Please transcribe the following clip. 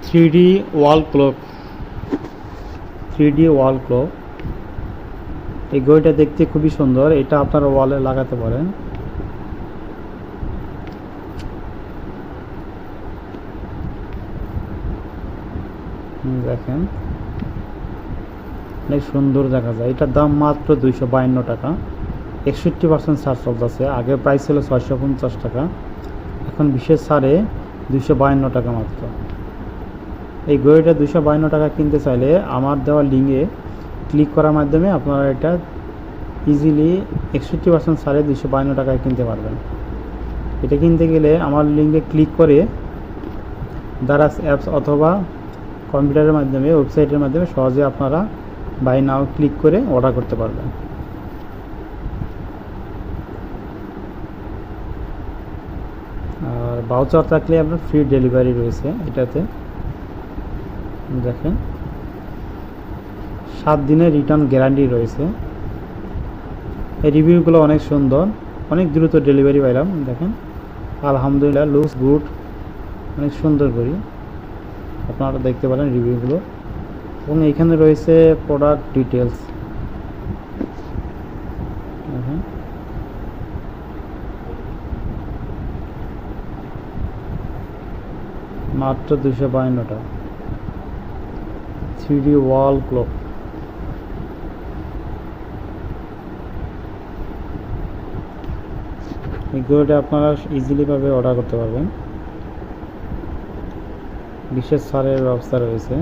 3D wall clock, 3D wall clock. এই ঘড়িটা দেখতে খুবই সুন্দর, এটা আপনারা ওয়ালে লাগাতে পারেন। দেখেন অনেক সুন্দর দেখা যায়। এটার দাম মাত্র 252 টাকা, 61% ছাড় চলতেছে। আগে প্রাইস ছিল 650 টাকা, এখন বিশেষ ছাড়ে 252 টাকা মাত্র। এই ঘড়িটা 252 টাকা কিনতে চাইলে আমার দেওয়া লিঙ্কে ক্লিক করার মাধ্যমে আপনারা এটা ইজিলি 61% ছাড়ে 252 টাকায় কিনতে পারবেন। এটা কিনতে গেলে আমার লিঙ্কে ক্লিক করে দারাজ অ্যাপস অথবা কম্পিউটারের মাধ্যমে, ওয়েবসাইটের মাধ্যমে সহজে আপনারা বাই নাও ক্লিক করে অর্ডার করতে পারবেন। আর ভাউচার থাকলে আপনার ফ্রি ডেলিভারি রয়েছে এটাতে। দেখেন 7 দিনের রিটার্ন গ্যারান্টি রয়েছে। এই রিভিউগুলো অনেক সুন্দর, অনেক দ্রুত ডেলিভারি পাইলাম। দেখেন আলহামদুলিল্লাহ, লুকস গুড, অনেক সুন্দর করি। আপনারা দেখতে পারেন রিভিউগুলো, এবং এখানে রয়েছে প্রোডাক্ট ডিটেলস। দেখেন মাত্র 252 টাকা, 3D ওয়াল ক্লক। এই ঘড়িটা আপনারা ইজিলি ভাবে অর্ডার করতে পারবেন, বিশেষ ছাড়ের ব্যবস্থা রয়েছে।